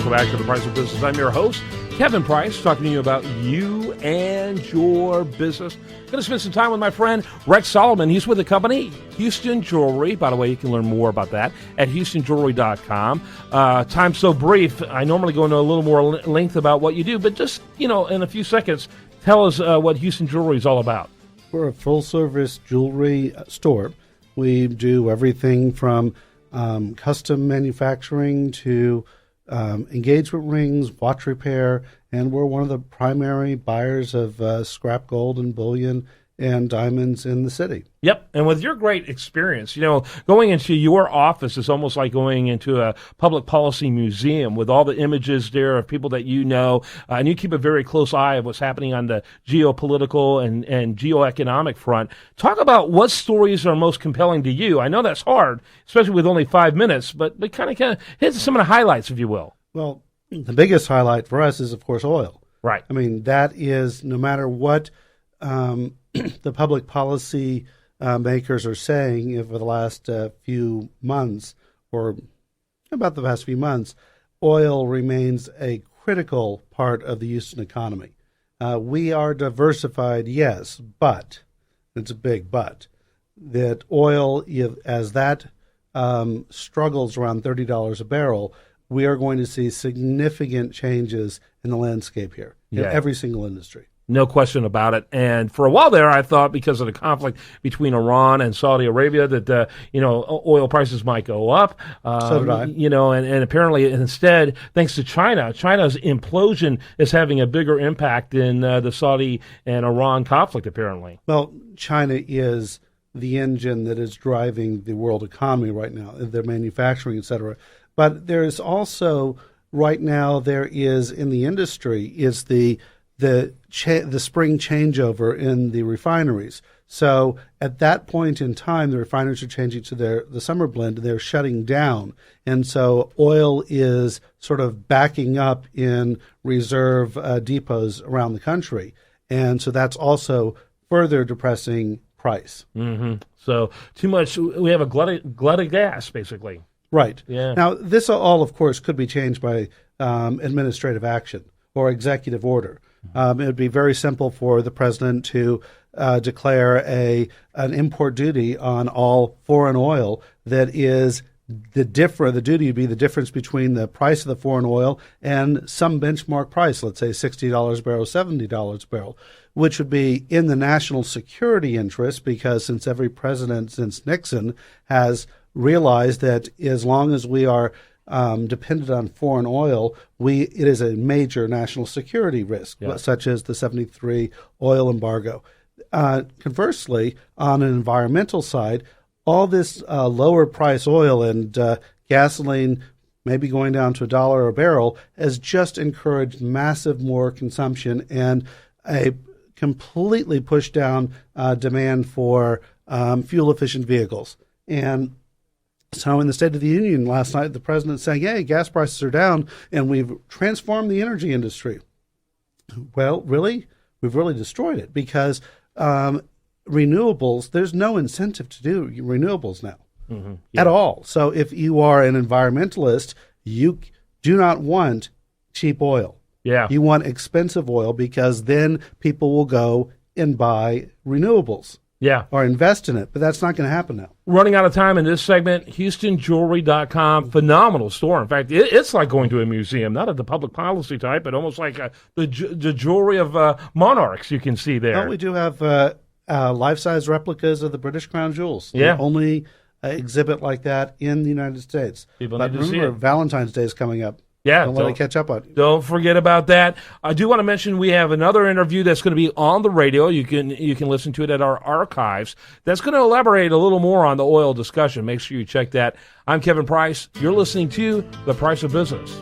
Welcome back to The Price of Business. I'm your host, Kevin Price, talking to you about you and your business. Going to spend some time with my friend Rex Solomon. He's with the company Houston Jewelry. By the way, you can learn more about that at houstonjewelry.com. Time's so brief, I normally go into a little more length about what you do, but just, in a few seconds, tell us what Houston Jewelry is all about. We're a full-service jewelry store. We do everything from custom manufacturing to engagement rings, watch repair, and we're one of the primary buyers of scrap gold and bullion and diamonds in the city. Yep, and with your great experience, going into your office is almost like going into a public policy museum with all the images there of people that and you keep a very close eye of what's happening on the geopolitical and geoeconomic front. Talk about what stories are most compelling to you. I know that's hard, especially with only 5 minutes, but kind of hit some of the highlights, if you will. Well, the biggest highlight for us is, of course, oil. Right. I mean, that is, no matter what the public policy makers are saying over the last few months, or about the past few months, oil remains a critical part of the Houston economy. We are diversified, yes, but, it's a big but, that oil, as that struggles around $30 a barrel, we are going to see significant changes in the landscape here in every single industry. No question about it. And for a while there, I thought because of the conflict between Iran and Saudi Arabia that, oil prices might go up. So did I. And apparently instead, thanks to China's implosion is having a bigger impact in the Saudi and Iran conflict, apparently. Well, China is the engine that is driving the world economy right now, their manufacturing, et cetera. But there's also, right now, there is in the industry, is the spring changeover in the refineries. So at that point in time, the refineries are changing to the summer blend, and they're shutting down. And so oil is sort of backing up in reserve depots around the country. And so that's also further depressing price. Mm-hmm. So too much, we have a glut of gas, basically. Right. Yeah. Now, this all, of course, could be changed by administrative action or executive order. It would be very simple for the president to declare an import duty on all foreign oil that is the duty would be the difference between the price of the foreign oil and some benchmark price, let's say $60 a barrel, $70 a barrel, which would be in the national security interest because since every president since Nixon has realized that as long as we are dependent on foreign oil, it is a major national security risk, such as the 73 oil embargo. Conversely, on an environmental side, all this lower price oil and gasoline maybe going down to $1 a barrel has just encouraged massive more consumption and a completely pushed down demand for fuel-efficient vehicles. And so in the State of the Union last night, the president saying, hey, gas prices are down, and we've transformed the energy industry. Well, really? We've really destroyed it because renewables, there's no incentive to do renewables now at all. So if you are an environmentalist, you do not want cheap oil. Yeah. You want expensive oil because then people will go and buy renewables. Yeah. Or invest in it, but that's not going to happen now. Running out of time in this segment, houstonjewelry.com, phenomenal store. In fact, it's like going to a museum, not of the public policy type, but almost like the jewelry of monarchs you can see there. Well, we do have life-size replicas of the British Crown jewels. Yeah. The only exhibit like that in the United States. People but need to see remember, it. Valentine's Day is coming up. Yeah, Don't let it catch up on you. Don't forget about that. I do want to mention we have another interview that's going to be on the radio. You can listen to it at our archives. That's going to elaborate a little more on the oil discussion. Make sure you check that. I'm Kevin Price. You're listening to The Price of Business.